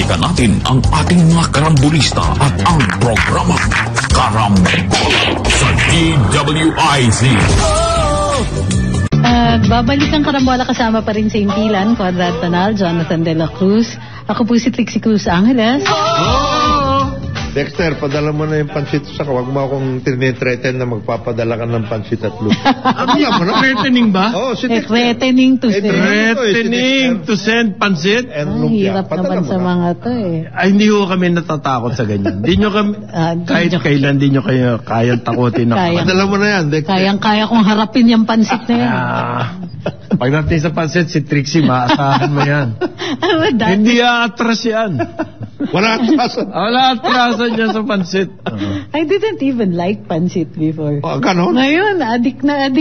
Balikan natin ang ating mga karambulista at ang programang Karambola sa DWIZ. Babalik ang Karambola kasama pa rin sa Impilan, Conrad Tonal, Jonathan De La Cruz. Ako po si Trixie Cruz Angeles. Dexter, padala mo na yung pansit sa kawag mo akong tinitreaten na magpapadala ka ng pansit at lupa. Ano mo na? Threatening ba? Oo, si Dexter. Threatening to send. Threatening to send pansit? Hirap naman sa mga to eh. Ay, hindi ko kami natatakot sa ganyan. Hindi nyo kami, kahit kailan, hindi nyo kayo kayang takutin. Padala mo na yan, Dexter. Kayang-kaya kong harapin yung pansit na yan. Pagdating sa pansit, si Trixie, maasahan mo yan. Hindi aatras yan. Wala atrasan. Wala atrasan niya sa pansit. I didn't even like pansit before. Ganon? Ngayon, adik na.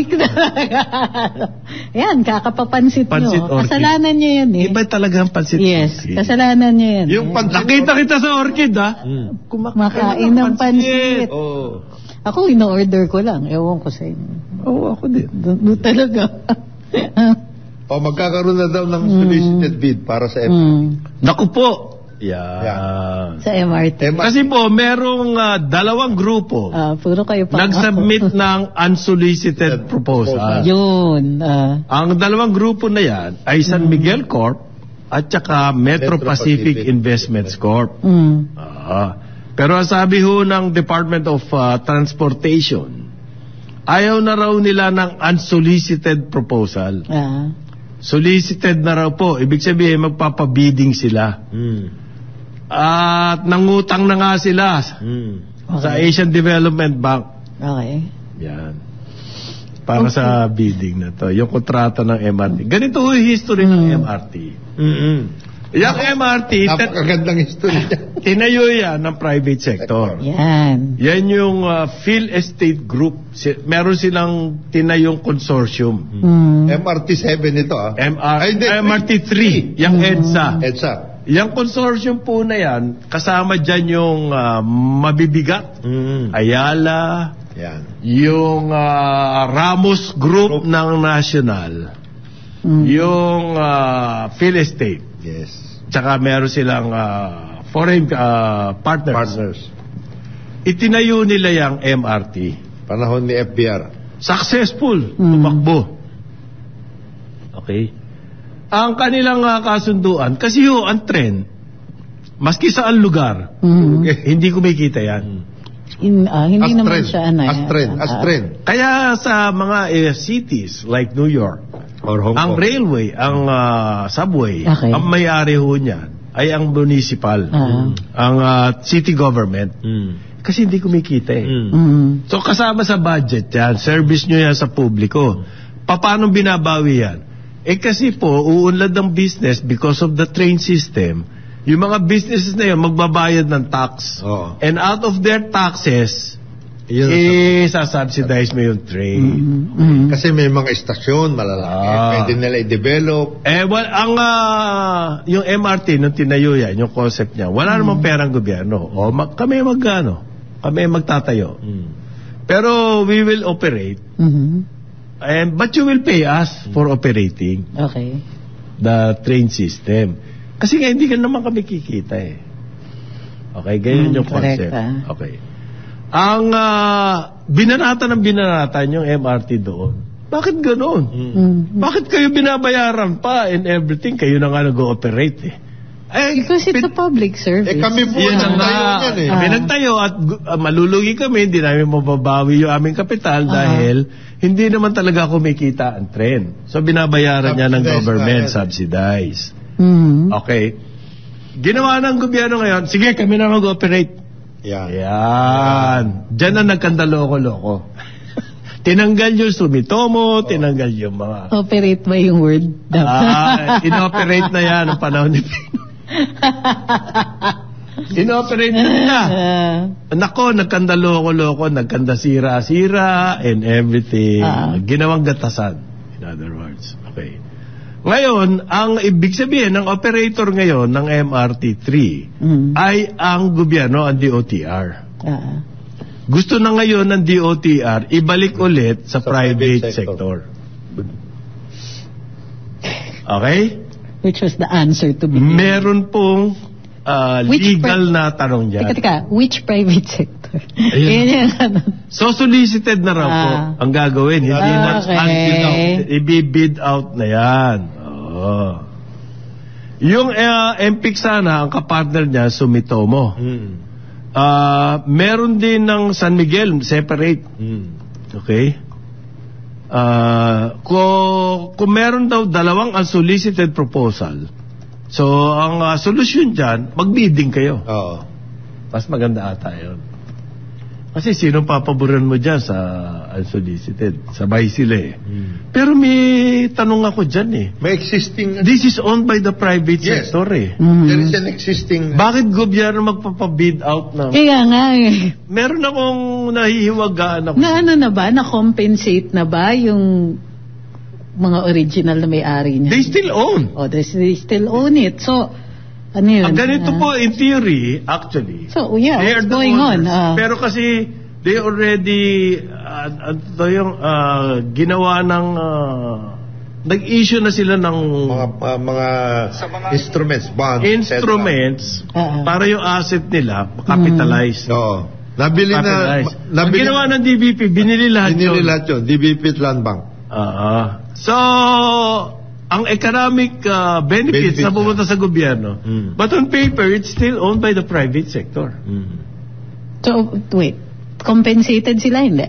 Yan, kakapapansit Pansit nyo. orchid. Kasalanan nyo yan eh. Iba talaga ang pansit. Yes, kasalanan nyo yan. Yung pansit. Nakita kita sa orchid, ha? Kumakain ng pansit. Oo. Ako, ino-order ko lang. Ewan ko sa inyo. Oo, ako din. Doon talaga. Magkakaroon na daw ng solicited bid para sa MRT. Naku po. Yan. Sa MRT. Kasi po, merong dalawang grupo Puro kayo pa. nag-submit ng unsolicited proposal. Yun. Ang dalawang grupo na yan ay San Miguel Corp at saka Metro Pacific Investments Corp. Pero sabi ho ng Department of Transportation, ayaw na raw nila ng unsolicited proposal. Solicited na raw po. Ibig sabihin, magpapabidding sila. At nangutang na nga sila sa Asian Development Bank. Okay. Yan. Para sa bidding na to. Yung kontrata ng MRT. Ganito yung history ng MRT. Yung MRT, napakagandang history niya. tinayo yan ng private sector. Yan. Yan yung Phil Estate Group. Meron silang tinayong consortium. MRT 7 ito MRT 3, yung EDSA. EDSA. Yung consortium po na yan, kasama dyan yung Mabibigat, Ayala, yan. Yung Ramos Group ng National, yung Phil Estate. Yes. Tsaka meron silang foreign partners. Itinayo nila yung MRT. Panahon ni FBR. Successful. Tumakbo. Okay. Ang kanilang kasunduan, kasi ang trend, maski sa lugar, hindi kumikita yan. Hindi naman siya As-trend. Kaya sa mga cities like New York, or Hong Kong, ang railway, ang subway, ang may-ari ho niyan ay ang municipal, ang city government. Kasi hindi kumikita eh. So kasama sa budget yan, service nyo yan sa publiko. Paano binabawi yan? Kasi po, uunlad ng business because of the train system. Yung mga businesses na yun, magbabayad ng tax. And out of their taxes, sasubsidize mo yung train. Kasi may mga estasyon malalaki. Pwede nila i-develop. Yung MRT, nung tinayo yan, yung concept niya, wala namang perang gobyerno. Kami magtatayo. Pero we will operate. But you will pay us for operating the train system. Kasi nga hindi ka naman kami kikita eh. Okay, ganyan yung concept. Okay. Ang binanatan yung MRT doon. Bakit ganoon? Bakit kayo binabayaran pa and everything? Kayo na nga nag-ooperate eh. Because it's a public service. Kami po nagtayo yan eh. Kami nagtayo at malulugi kami, hindi namin mababawi yung aming kapital dahil hindi naman talaga kumikita ang tren. So binabayaran niya ng government, subsidize. Okay. Ginawa ng gobyerno ngayon, sige kami na mag-operate. Yan. Diyan na nagkandaloko-loko. Tinanggal yung Sumitomo, tinanggal yung mga... Operate ba yung word? Inoperate na yan ang panahon ni Pino. Inoperate na nila. Nako, nagkandaloko-loko, nagkandasira-sira and everything. Ginawang gatasan. In other words. Okay. Ngayon, ang ibig sabihin ng operator ngayon ng MRT 3 ay ang gobyerno, ang DOTR. Gusto na ngayon ng DOTR ibalik ulit sa private sector. Okay? Which was the answer to be. Meron pong legal na tanong dyan. Teka, which private sector? So, solicited na raw po ang gagawin. Hindi na unbid out. I-bid out na yan. Yung MPIC sana, ang kapartner niya, Sumitomo. Meron din ng San Miguel, separate. Okay? Kung meron daw dalawang unsolicited proposal, so ang solusyon dyan, mag-bidding kayo. Mas maganda ata yun. Kasi sino papaboran mo dyan sa unsolicited? Sabay sila Pero may tanong ako dyan May existing... This is owned by the private sector There is an existing... Bakit gobyerno magpapabid out na? Kaya nga Meron akong nahihiwagaan ako. Na-compensate na ba yung mga original na may-ari niya? They still own. They still own it. So, ano yun? Ang ganito po, in theory, actually. So, yeah, what's going on? Pero kasi, they already, ginawa ng, nag-issue na sila ng mga instruments, bonds. Instruments, para yung asset nila, capitalize. Nabili na. Ang ginawa ng DBP, binili lahat yun. DBP at Land Bank. So, ang economic benefits na pumunta sa gobyerno. But on paper, it's still owned by the private sector. So, wait. Compensated sila, hindi?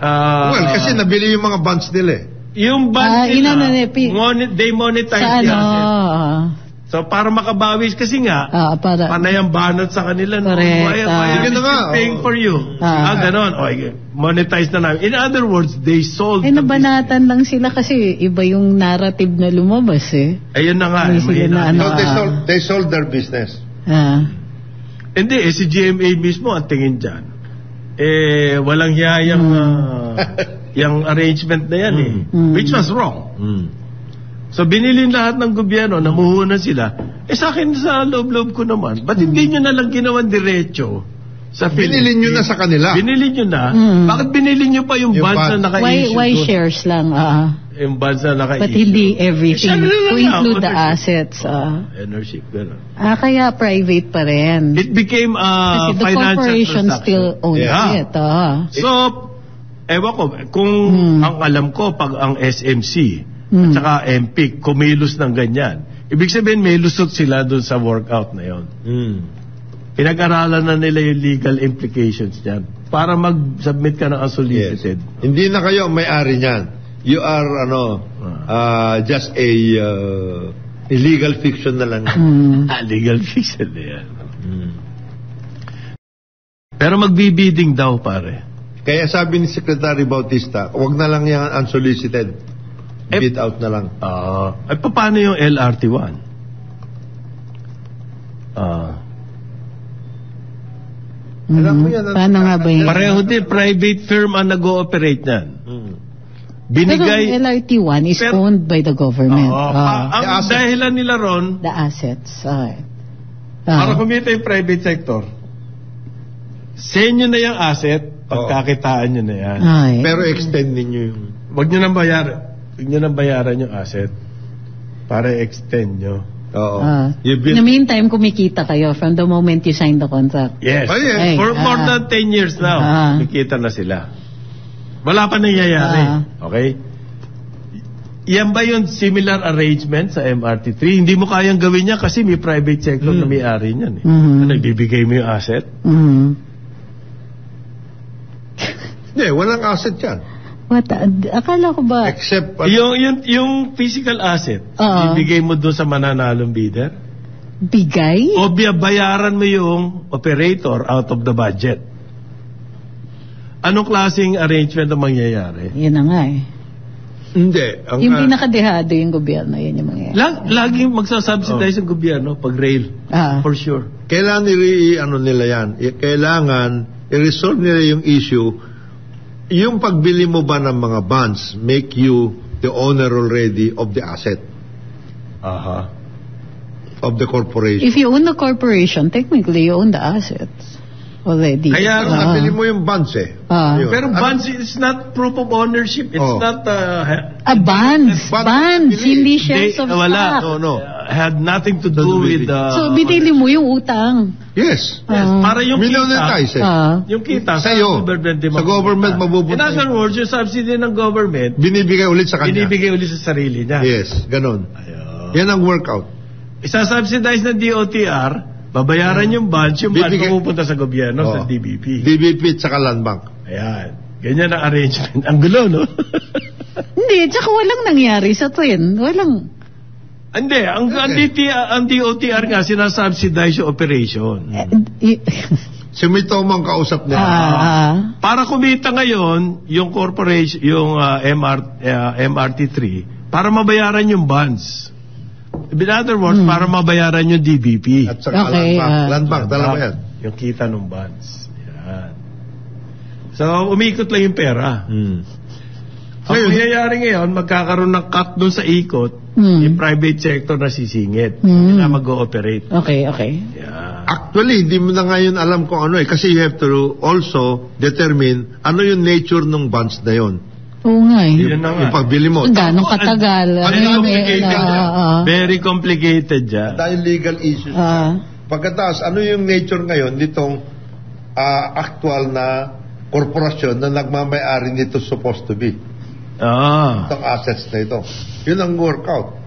Well, kasi nabili yung mga bonds nila Yung bonds nila, they monetize the asset. So, para makabawi, kasi nga, panay ang banat sa kanila. Why are we still paying for you? Ganon. Monetize na namin. In other words, they sold the nabanatan lang sila kasi iba yung narrative na lumabas Ayun na nga. They sold their business. Hindi, si GMA mismo ang tingin dyan. Walang hiyayang yung arrangement na yan which was wrong. So, binili lahat ng gobyerno, namuhunan sila. Sa akin, sa loob-loob ko naman, ba't hindi nyo na lang ginawan diretso sa Philippines? Binili nyo na sa kanila. Binili nyo na? Bakit binili nyo pa yung bonds na naka-issue? Why shares lang? Yung bonds na naka-issue. But hindi everything. To include the assets. Ownership, gano'n. Kaya private pa rin. It became kasi the corporation still owns it. So, ewan ko, kung ang alam ko, pag ang SMC, at saka MPIC, kumilos ng ganyan. Ibig sabihin, may lusot sila dun sa workout na yon. Pinag-aralan na nila yung legal implications dyan. Para mag-submit ka ng unsolicited. Hindi na kayo may-ari niyan. You are, just a illegal fiction na lang. Legal fiction na yan. Pero magbibidding daw, pare. Kaya sabi ni Secretary Bautista, wag na lang yung unsolicited. Bid out na lang. Paano yung LRT-1? Alam mo yan. Paano nga ba yun? Pareho din, private firm ang nag-ooperate yan. Binigay... Pero LRT-1 is owned by the government. Ang dahilan nila ron... The assets. Para kumita yung private sector, senyo na yung asset, pagkakitaan nyo na yan. Pero extend ninyo yung... Huwag nyo nang bayaran. Huwag nyo nang bayaran yung asset para extend nyo. In the meantime, kumikita kayo from the moment you sign the contract. Yes. For more than 10 years now, kumikita na sila. Wala pa nangyayari. Okay? Yan ba yung similar arrangement sa MRT3? Hindi mo kayang gawin niya kasi may private sector na may-ari niyan. Nagbibigay mo yung asset? Hindi, walang asset yan. Akala ko ba? Except yung physical asset, ibigay mo doon sa mananalong bidder? Bigay? O bayaran mo yung operator out of the budget? Anong klaseng arrangement ang mangyayari? Yan na nga Hindi. Yung pinakadehado yung gobyerno, yan yung mangyayari. Laging magsasubsidize yung gobyerno pag rail. For sure. Kailangan nila yan. Kailangan i-resolve nila yung issue. Yung pagbili mo ba ng mga bonds make you the owner already of the asset? Of the corporation. If you own the corporation, technically you own the assets already. Kaya nabili mo yung bonds Pero bonds is not proof of ownership. It's not... bonds. Bonds. Hindi shares of stock. No. had nothing to do with So, binili mo yung utang. Yes. Para yung Minonetize yung kita sa government mabubuti. In other words, yung subsidy ng government, binibigay ulit sa kanya. Binibigay ulit sa sarili niya. Yes, ganon. Yan ang workout. Isa-subsidize ng DOTR, babayaran yung bonds pupunta sa gobyerno, sa DBP. DBP at saka Land Bank. Ayan. Ganyan ang arrangement. Ang gulo, no? Hindi, tsaka walang nangyari sa twin. Walang... Hindi, ang DOTR nga sinasubsidize yung operation. Si Mitomo ang kausap niya. Para kumita ngayon, yung corporation, yung MRT3, para mabayaran yung bonds. In other words, para mabayaran yung DBP. At saka Land Bank, dalawa yan. Yung kita ng bonds. Yan. So, umikot lang yung pera. Ang mangyayari ngayon, magkakaroon ng cut doon sa ikot, yung private sector na sisingit. Na mag-ooperate. Okay. Yeah. Actually, hindi mo na ngayon alam kung ano kasi you have to also determine ano yung nature ng bonds na yon. Oo nga eh. Yung pagbili mo. Gano'ng katagal? Very complicated dyan. Dahil legal issues. Pagkatapos, ano yung nature ngayon nitong actual na korporasyon na nagmamayari nito supposed to be? Itong assets na ito. Yun ang workout.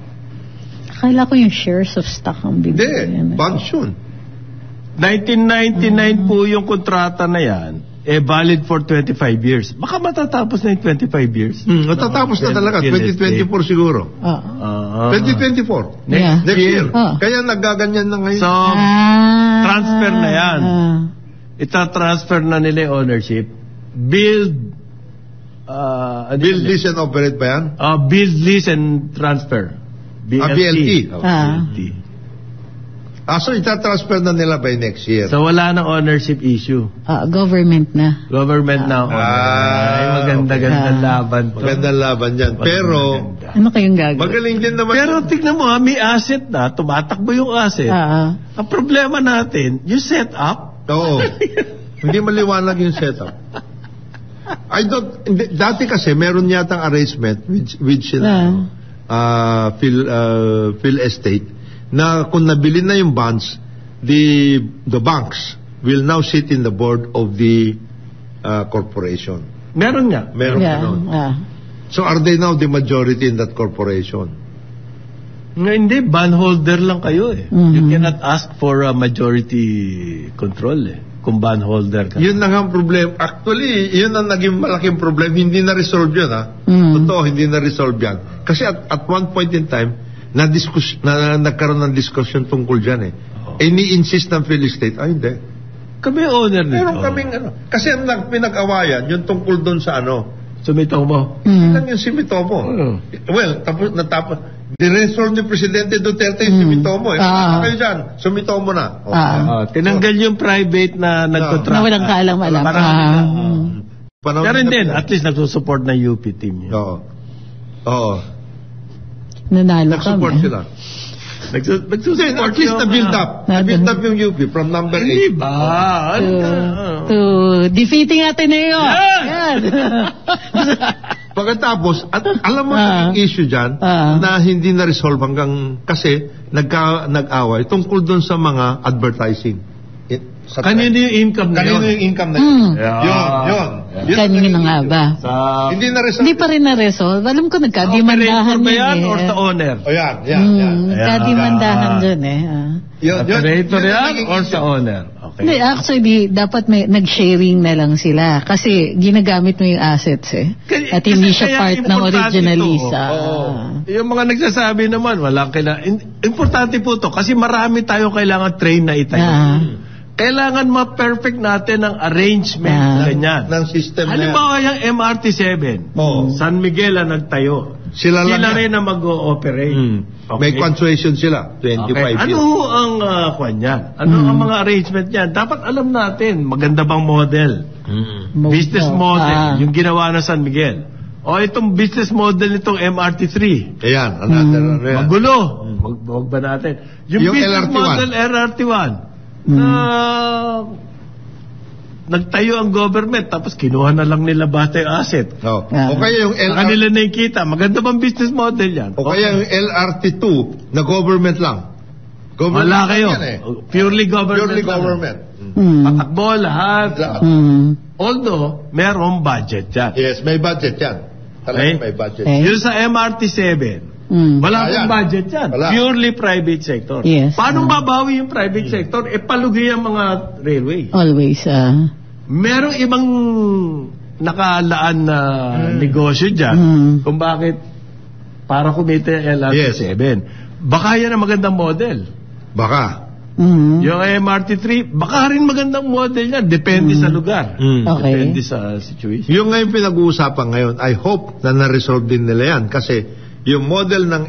Akala ko yung shares of stock ang bibigyan. Hindi, bonds yun. 1999 po yung kontrata na yan, valid for 25 years. Baka matatapos na yung 25 years. Matatapos na talaga. 2024 siguro. 2024. Next year. Kaya nagaganyan na ngayon. So, transfer na yan. Ita-transfer na nila yung ownership. Build, lease and operate ba yan? Build, lease and transfer. BLT. BLT. So ita-transfer na nila by next year. So wala nang ownership issue. Government na. Government na. Ay, maganda-gandang laban to. Magandang laban yan. Pero, ano kayong gagawin? Magaling din naman. Pero tignan mo, may asset na, tumatakbo yung asset. Ang problema natin, yung setup. Oo. Hindi maliwanag yung setup. Dati kasi meron yatang arrangement with Phil Estate na kung nabili na yung bonds, the banks will now sit in the board of the corporation. Meron nga. Meron ganon. So are they now the majority in that corporation? Hindi, bondholder lang kayo eh. You cannot ask for a majority control eh. Kung bondholder ka. Yun na nga ang problem. Actually, yun ang naging malaking problem. Hindi na-resolve yun, Totoo, hindi na-resolve yan. Kasi at one point in time, nagkaroon ng discussion tungkol dyan eh. Ini-insist ng Phil Estate, hindi. Kami owner nito. Pero kaming kasi ang pinag-awayan, yung tungkol doon sa Sumitomo. Lang yung Sumitomo. Well, natapos. Diresolve ni Presidente Duterte yung Sumitomo eh. Kayo dyan, Sumitomo na. Tinanggal yung private na nagkontrata. Na walang kaalam-alam. Pero din, at least nagsusupport ng UP team yun. Oo. Nanalo nagsupport sila. Nagsusupport at least na-build up. Na-build up yung UP from number 8. Hindi ba? To defeating Ateneo. Yan! Pagkatapos, alam mo yung issue dyan na hindi na-resolve hanggang kasi nag-away tungkol doon sa mga advertising. Kanino yung income na yun? Kanino yung income na yun? Yun. Kanino nga ba? Hindi na-resolve. Hindi pa rin na-resolve. Alam ko nagkadimandahan yun eh. Or sa owner? Yan. Nagkadimandahan dyan eh. Operator yan or sa owner? Hindi, actually, dapat may nag-sharing na lang sila. Kasi ginagamit mo yung assets eh. At hindi siya part ng original lease. Yung mga nagsasabi naman, walang kailangan. Importante po to kasi marami tayong kailangan train na itayo. Kailangan ma-perfect natin ang arrangement ganyan. Ng system na. Halimbawa yung MRT7, San Miguel ang nagtayo. Sila rin na mag-ooperate. May consuation sila, 25 years. Ano ang kwan yan? Ano ang mga arrangement yan? Dapat alam natin, maganda bang model? Business model, yung ginawa na San Miguel. O itong business model nitong MRT3. Ayan, another. Magulo. Wag ba natin? Yung business LRT1. model LRT1. nagtayo ang government, tapos kinuha na lang nila basta yung asset. O kaya yung LRT... Kanila na yung kita. Maganda bang business model yan? O kaya yung LRT2 na government lang. Wala kayo. Purely government. Purely government. Patakbo lahat. Although, merong budget yan. Yes, may budget yan. Talagang may budget. Yung sa MRT7, wala akong budget yan. Purely private sector. Yes. Paano babawi yung private sector? Palugi ang mga railway. Always. Merong ibang nakalaan na negosyo dyan kung bakit para kumita yung LRT7. Baka yan ang magandang model. Baka. Yung MRT3, baka rin magandang model yan. Depende sa lugar. Depende sa situation. Yung ngayon pinag-uusapan ngayon, I hope na na-resolve din nila yan. Kasi yung model ng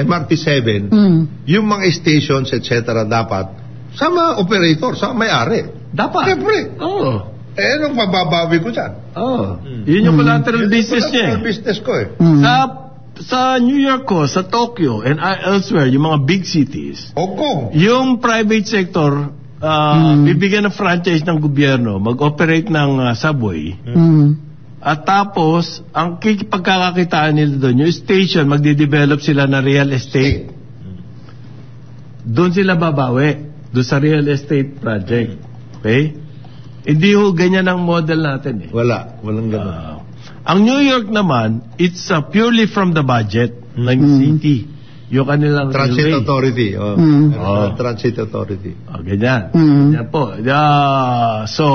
MRT7, yung mga stations, etc. dapat sa mga operator, sa may-ari. Dapat. Siyempre. Anong mababawi ko dyan? Yun yung collateral business niya. Collateral business ko Sa New York sa Tokyo and elsewhere, yung mga big cities, yung private sector, bibigyan ng franchise ng gobyerno, mag-operate ng subway, at tapos, ang pagkakakitaan nila doon, yung station, magde-develop sila ng real estate. Doon sila babawi, doon sa real estate project. Okay? Hindi ho ganyan ang model natin. Walang ganun. Ang New York naman, it's purely from the budget ng city. Yung kanilang Transit railway. Authority. Transit Authority. Ganyan. Ganyan po. So,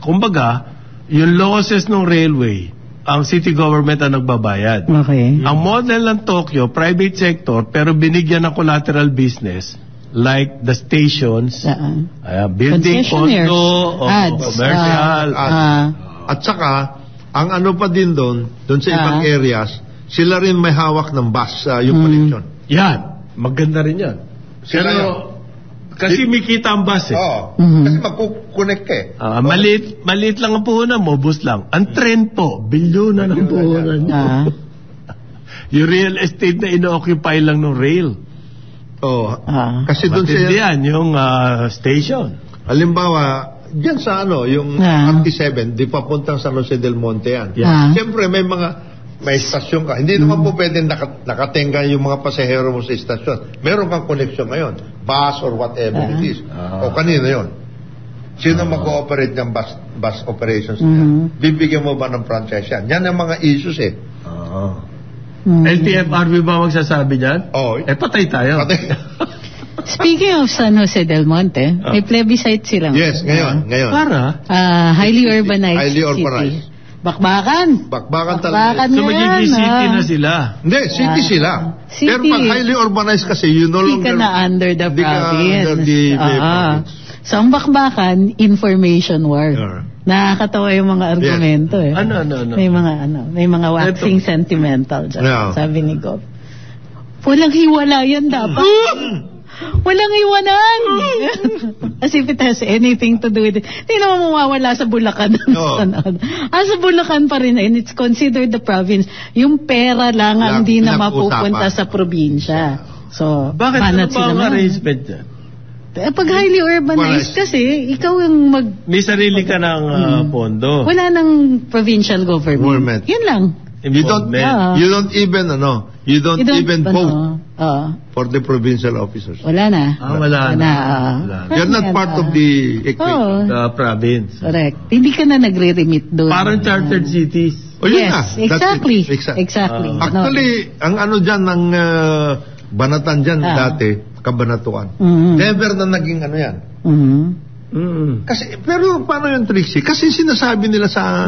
kumbaga, yung losses ng railway, ang city government ang nagbabayad. Okay. Ang model ng Tokyo, private sector, pero binigyan ng collateral business, like the stations, building, condo, commercial. At saka, ang ano pa din doon sa ibang areas, sila rin may hawak ng bus, yung connection. Yan. Maganda rin yan. Pero, kasi may kita ang bus Kasi magkukunik ka maliit lang ang puhunan mo, bus lang. Ang trend po, bilyonan ang puhunan. Yung real estate na ino-occupy lang ng rail. Kasi doon siya... yung station. Halimbawa, diyan sa yung RT7, di papuntang San Jose del Monte yan. Siyempre, may istasyon ka. Hindi naman po pwedeng nakatenga yung mga pasahero mo sa istasyon. Meron kang connection ngayon. Bus or whatever it is. O kanina yon. Sino mag-cooperate ng bus operations? Bibigyan mo ba ng franchise yan? Yan ang mga issues LTFRB ba magsasabi dyan? Patay tayo. Speaking of San Jose del Monte, may plebiscite sila. Yes, ngayon. Para? Highly urbanized city. Bakbakan talaga. So magiging city na sila. Hindi, city sila. Pero pag highly urbanized kasi, you no longer... Hindi ka na under the province. Under the province. So ang bakbakan, information war. Nakakatawa yung mga argumento Ano? May mga waxing sentimental dyan. Sabi ni Gov. Walang hiwalayan dapat. Walang iwanan. As if it has anything to do with it. Hindi naman mawawala sa Bulacan. Sa Bulacan pa rin, and it's considered the province. Yung pera lang ang hindi na mapupunta sa probinsya. So, bakit ano pa ang arrangement dyan? Pag highly urbanized kasi, ikaw yung may sarili ka ng pondo. Wala ng provincial government. Yun lang. You don't even vote for the provincial officers. Wala na. Wala na. You're not part of the equation. The province. Correct. Hindi ka na nagre-remit doon. Parang chartered cities. Yes, exactly. Actually, ang ano dyan, ang banatan dyan dati, kabanatuan. Never na naging ano yan. Kasi, pero paano yung Trixie? Kasi sinasabi nila sa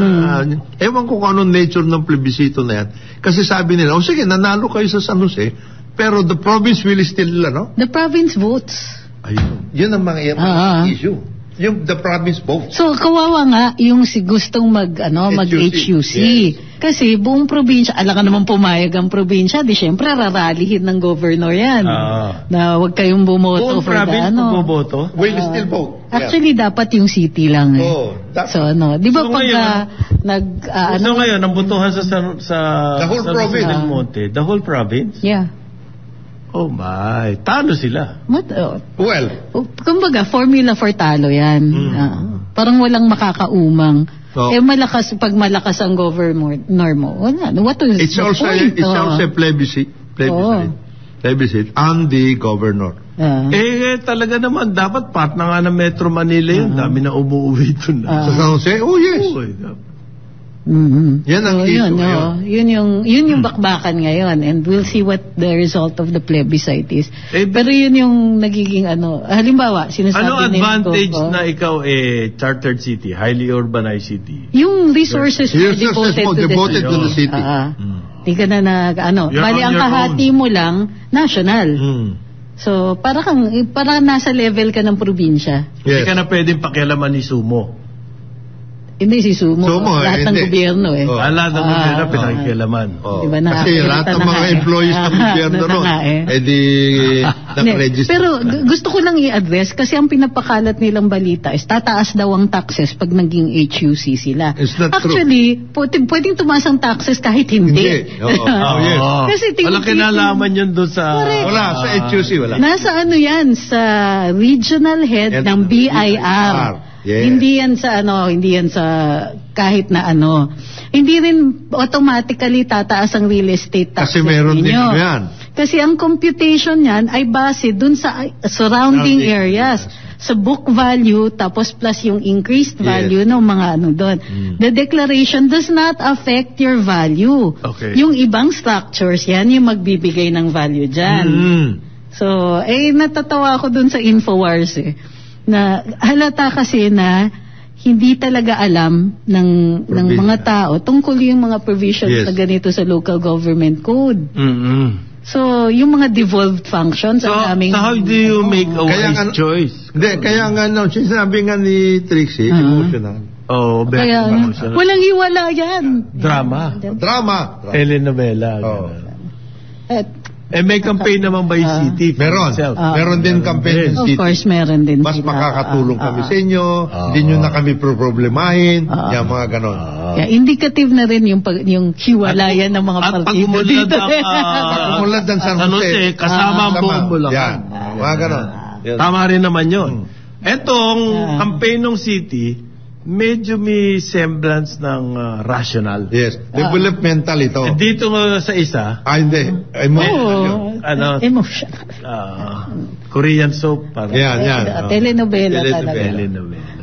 ewan ko kung anong nature ng plebisito na yan. Kasi sabi nila, sige, nanalo kayo sa San Jose, pero the province will still, The province votes. Ayun. Yun ang mga issue. Yung the province votes. So, kawawa nga yung gustong mag-HUC. Kasi buong probinsya, alam ka naman pumayag ang probinsya, di syempre raralihin ng governor yan. Na huwag kayong bumoto for province bumoto? Will still vote. Actually, dapat yung city lang. So, di ba pag ngayon, ang butuhan sa the whole province. The whole province? Yeah. Oh my, talo sila. Well, kumbaga, formula for talo yan. Parang walang makakaumang. Malakas, pag malakas ang governor mo, wala. What is it's also a plebiscite on the governor. Talaga naman, dapat part na nga ng Metro Manila yun. Dami na umuwi doon. Sa San Jose? Oh, yes. Yan ang issue ngayon. Yun yung bakbakan ngayon, and we'll see what the result of the plebiscite is. Pero yun yung nagiging halimbawa, sinasabi ano advantage na ikaw chartered city, highly urbanized city? Yung resources devoted to the city. Di ka na bali ang kahati mo lang national. So para nasa level ka ng probinsya. Hindi ka na pwedeng pakialaman ni Sumo. Hindi si Sumo lahat ng gobyerno lahat ng gobyerno pinakikialaman. Diba, kasi lahat ng mga employees ng gobyerno nakaregister. Pero gusto ko lang i-address kasi ang pinapakalat nilang balita is tataas daw ang taxes pag naging HUC sila. Actually, pwedeng tumaas ang taxes kahit hindi. Kasi wala kinalaman yun doon sa wala sa HUC wala. Nasa yan sa regional head ng BIR. Yeah. Hindi yan sa kahit na Hindi rin automatically tataas ang real estate taxes. Kasi meron din yan. Kasi ang computation yan ay base dun sa surrounding areas. Sa book value, tapos plus yung increased value ng mga doon. The declaration does not affect your value. Okay. Yung ibang structures, yan yung magbibigay ng value dyan. So, natatawa ako dun sa Infowars na halata kasi na hindi talaga alam ng mga tao tungkol yung mga provisions na ganito sa local government code. So, yung mga devolved functions ang aming... So, how do you make a wise choice? Hindi, kaya nga sinabi nga ni Trixie, emotional. Kaya walang hiwala yan. Drama. Telenovela. May campaign naman by city. Meron din campaign ng city. Of course, meron din. Mas makakatulong kami sa inyo. Hindi nyo na kami problemahin. Yung mga ganon. Indicative na rin yung hiwalayan ng mga partido dito. Pag-umulad ng San Jose, kasama ang buong Bulacan. Yan. Mga ganon. Tama rin naman yun. Etong campaign ng city, medyo may semblance ng rational. Yes. Developmental ito. Dito sa isa. Hindi. Emotional. Korean soap. Yan. Telenovela talaga.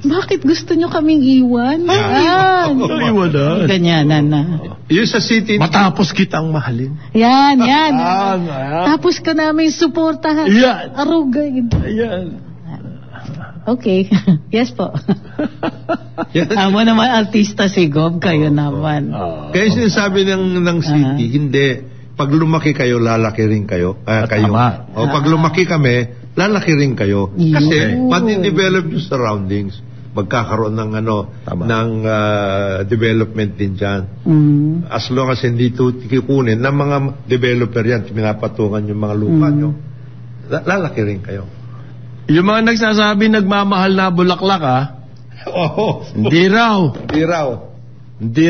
Bakit gusto nyo kaming iwan? Iwan Ganyanan na. Yung sa city. Matapos kitang mahalin. Yan. Tapos ka namin suportahan. Yan. Arugay. Yan. Okay. Yes po. Amo naman artista si Gob, kayo naman. Kaya sinasabi ng city, hindi. Pag lumaki kayo, lalaki rin kayo. Pag lumaki kami, lalaki rin kayo. Kasi pati develop yung surroundings. Magkakaroon ng development din dyan. As long as hindi ito kikunin ng mga developer yan, pinapatungan yung mga lupa nyo, lalaki rin kayo. Yung mga nagsasabi nagmamahal na bulaklak Hindi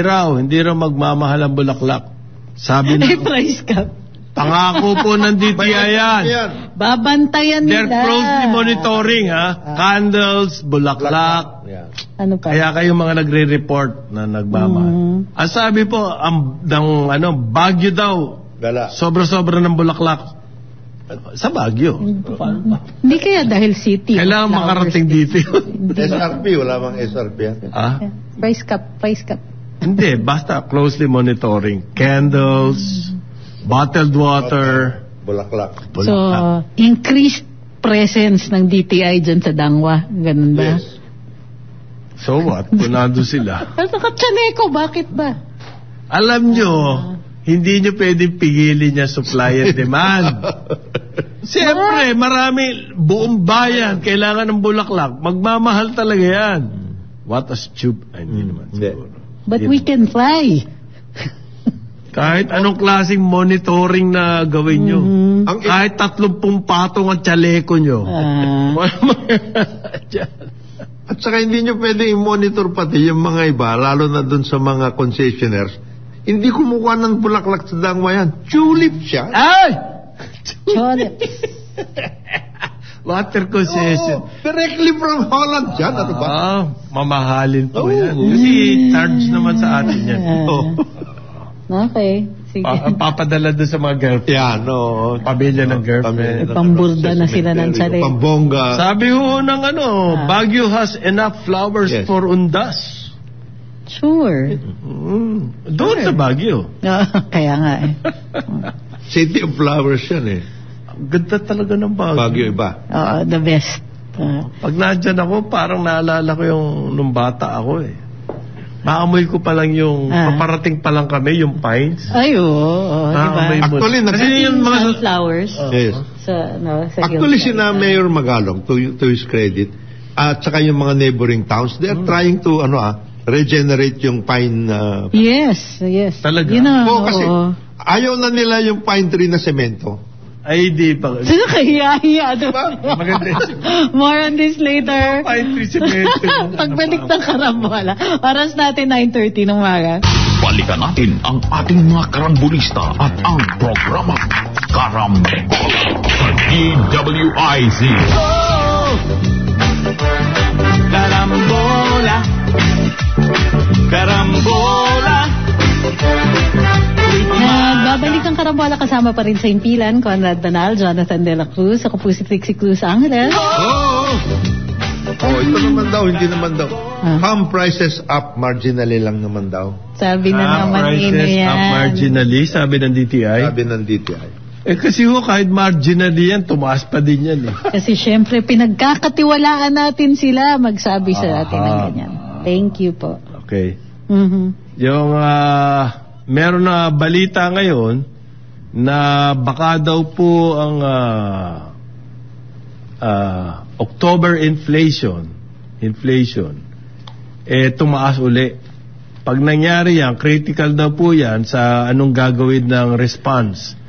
raw magmamahal ang bulaklak. Sabi na price cap. Pangako po ng DTI yan. Babantayan nila. They're closely monitoring candles, bulaklak. Ano pa? Kaya kayong mga nagre-report na nagmamahal. Ang sabi po Baguio daw. Sobra-sobra ng bulaklak. Sa Baguio. Hindi kaya dahil city. Kailangan makarating dito. SRP, wala bang SRP yan? Price cap. Hindi, basta closely monitoring. Candles, bottled water, bulaklak. So, increased presence ng DTI dyan sa Dangwa. Ganun ba? Yes. So what? Punado sila. Nakatsaneko, bakit ba? Alam nyo, hindi nyo pwedeng pigilin niya supply and demand. Siyempre, buong bayan, kailangan ng bulaklak. Magmamahal talaga yan. What a stupid. Hindi naman siguro. But we can fly. Kahit anong klaseng monitoring na gawin nyo. Kahit 30 patong ang tsaleko nyo. At saka hindi nyo pwede i-monitor pati yung mga iba, lalo na dun sa mga concessionaires. Hindi kumukuha ng bulaklak sa Dangwa yan. Tulip siya. Ay! Tulips. Water concession. Directly from Holland yan, ano ba? Mamahalin po yan. Kasi charge naman sa atin yan. Okay. Sige. Papadala doon sa mga girlfriend. Yan, pamilya ng girlfriend. Pamburda na sila ng sarili. Pambongga. Sabi ho ng Baguio has enough flowers for undas. Sure. Doon sa Baguio. Kaya nga City of Flowers yan Ganda talaga ng Baguio. Baguio iba. The best. Pag nandyan ako, parang naalala ko yung nung bata ako Maamoy ko pa lang yung paparating pa lang kami, yung pines. Ay, diba? Actually, kasi yung mga sunflowers. Yes. Sa actually, sina Mayor Magalong, to his credit, at saka yung mga neighboring towns, they are trying to, regenerate yung pine. Yes. Talaga? Kasi ayaw na nila yung pine tree na semento. Ay, di pa. Kaya diba? Maganda. More on this later. Pine tree semento. Pagbalik ng karambola. Oras natin 9:30 ng umaga. Balikan natin ang ating mga karambulista at ang programa Karambola sa DWIZ. Karambola, karambola. Nagbabalik ang karambola kasama pa rin sa impilan, Conrad Danal, Jonathan De La Cruz, ako po si Trixie Cruz Angeles. Ito naman daw, hindi naman daw. Ham prices up marginally lang naman daw. Sabi na naman yan. Prices up marginally, sabi ng DTI. Sabi ng DTI. Kasi kahit marginally yan, tumaas pa din yan Kasi syempre, pinagkakatiwalaan natin sila magsabi sa atin ng ganyan. Thank you po. Okay. Yung meron na balita ngayon na baka daw po ang October inflation tumaas uli. Pag nangyari yan, critical daw po yan sa anong gagawin ng response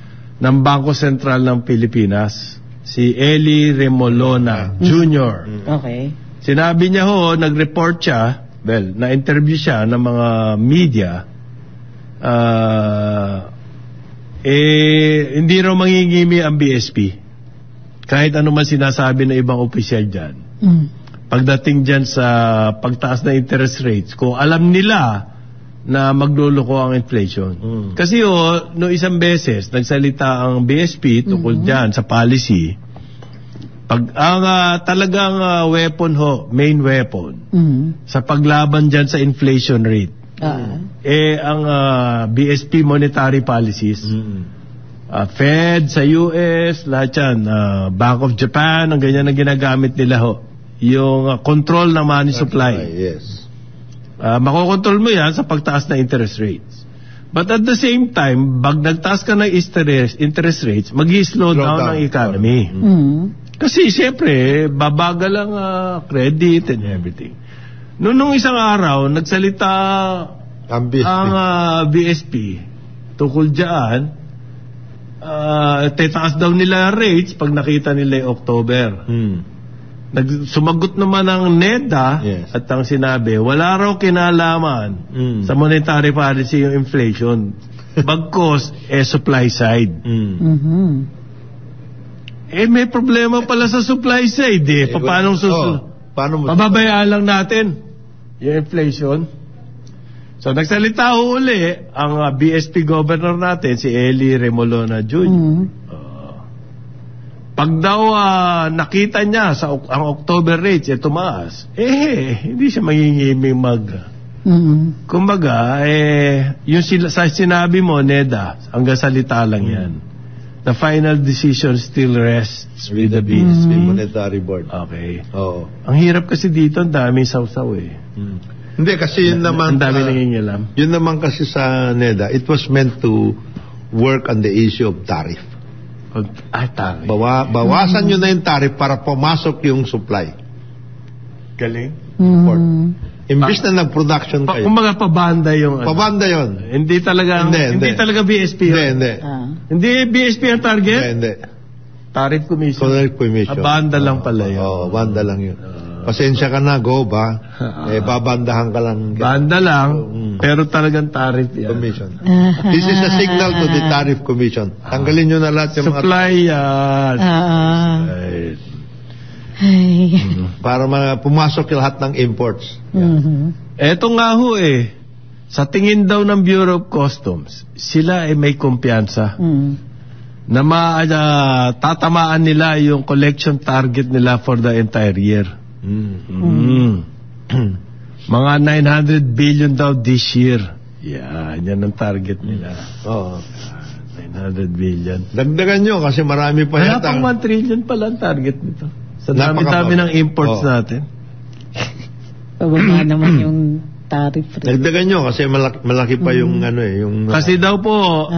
ng Bangko Sentral ng Pilipinas, si Eli Remolona Jr. Okay. Sinabi niya nag-report siya, na-interview siya ng mga media, hindi raw mangingimi ang BSP. Kahit ano man sinasabi ng ibang opisyal dyan. Pagdating dyan sa pagtaas na interest rates, kung alam nila na magluluko ang inflation. Kasi no isang beses, nagsalita ang BSP tungkol dyan sa policy. Pag ang talagang weapon main weapon sa paglaban dyan sa inflation rate, ang BSP monetary policies, Fed sa US, lahat yan, Bank of Japan, ang ganyan na ginagamit nila yung control ng money supply. Yes. Makokontrol mo yan sa pagtaas na interest rates. But at the same time, pag nagtaas ka ng interest rates, mag-slow down ang economy. Kasi siyempre, babagal ang credit and everything. Nung isang araw, nagsalita ang BSP tungkol dyan, tetaas daw nila rates pag nakita nila yung October. Sumagot naman ang NEDA at ang sinabi, wala raw kinalaman sa monetary policy yung inflation. Bagkos, supply side. May problema pala sa supply side Paano pababayaan lang natin yung inflation. So nagsalita uli ang BSP governor natin, si Eli Remolona Jr. Pag daw nakita niya ang October rates tumaas, hindi siya mangingiming kumbaga, yung sinabi mo, NEDA, hanggang salita lang yan. The final decision still rests with the BSP Monetary Board. Okay. Ang hirap kasi dito, ang daming sawsaw Hindi, kasi yun naman, ang dami nangingilam. Yun naman kasi sa NEDA, it was meant to work on the issue of tariff. Tariff. Bawasan nyo na yung tariff para pumasok yung supply. Galing. Imbis na nag-production kayo. Kumbaga pabanda yung pabanda yun. Hindi talaga BSP yun. Hindi BSP ang target? Hindi. Tariff commission. Tariff commission. Banda lang pala yun. Banda lang yun. Pasensya ka na, go ba? Babandahan ka lang. Banda lang, pero talagang tariff yan. Commission. This is a signal to the Tariff Commission. Tanggalin nyo na lahat yung supply yan. Para pumasok yung lahat ng imports. Eto nga ho sa tingin daw ng Bureau of Customs, sila may kumpiyansa na tatamaan nila yung collection target nila for the entire year. Mga 900 billion daw this year. Yan ang target nila. 900 billion. Dagdagan nyo kasi marami pa yata. Pang 1 trillion pala ang target nito. Sa dami-dami ng imports natin. Pababa naman yung tariff. Dagdagan nyo kasi malaki pa yung yung... Kasi daw po,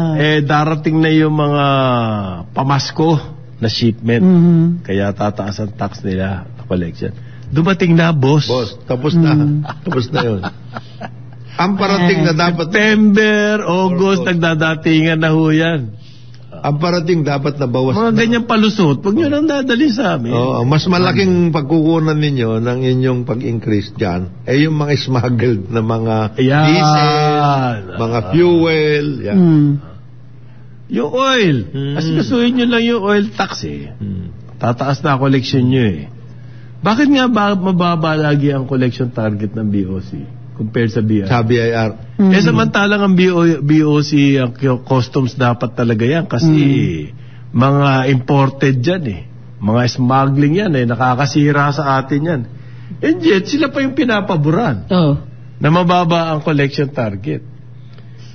darating na yung mga pamasko na shipment. Kaya tataas ang tax nila, collection. Dumating na, boss. Tapos na. Tapos na yun. Ang parating na dapat... September, August, nagdadatingan na ho yan. Ang parating dapat na bawas mga ganyang palusot, huwag nyo nang dadali sa amin. Mas malaking pagkukunan ninyo ng inyong pag-increase dyan yung mga smuggled na mga diesel, mga fuel. Yung oil. Kasi kasuhin nyo lang yung oil tax Tataas na collection nyo Bakit nga mababa lagi ang collection target ng BOC compared sa BIR? Sa BIR. Samantalang ang BOC, ang customs dapat talaga yan kasi mga imported yan mga smuggling yan nakakasira sa atin yan. And yet, sila pa yung pinapaboran na mababa ang collection target.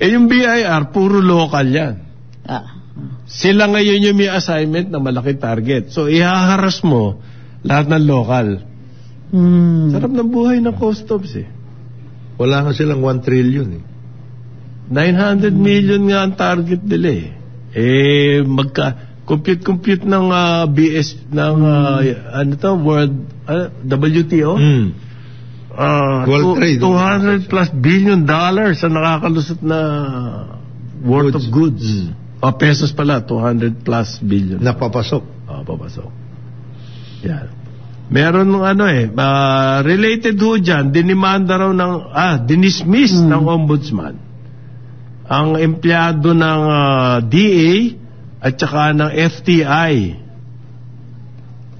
Yung BIR, puro local yan. Sila ngayon yung may assignment na malaki target. So, ihaharas mo lahat ng local. Sarap ng buhay ng customs Wala nga silang 1 trillion 900 million nga ang target nila compute ng BS ng World WTO World Trade $200 plus billion ang nakakalusot na worth of goods. Pesos pala, 200 plus billion. Napapasok. Papasok. Yan. Meron related ho dyan, dinimanda raw dinismiss ng ombudsman ang empleyado ng DA at saka ng FTI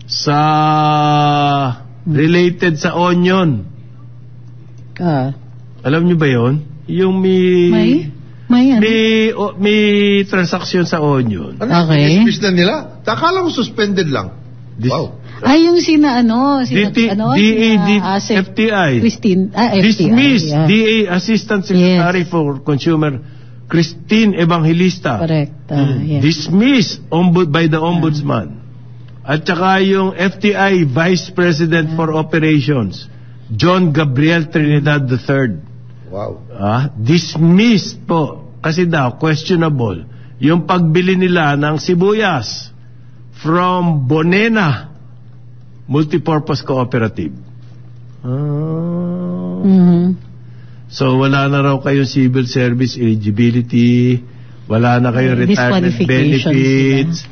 sa related sa onion. Alam nyo ba yun? Yung may transaction sa onion. Dismiss na nila? Akala ko suspended lang. Wow. Yung FTI. Dismissed. DA Assistant Secretary for Consumer Christine Evangelista. Correct. Dismissed by the Ombudsman. At saka yung FTI Vice President for Operations, John Gabriel Trinidad III. Wow. Dismissed po. Kasi daw, questionable. Yung pagbili nila ng sibuyas from Bonena Multipurpose Cooperative. So, wala na raw kayong civil service eligibility, wala na kayong retirement benefits,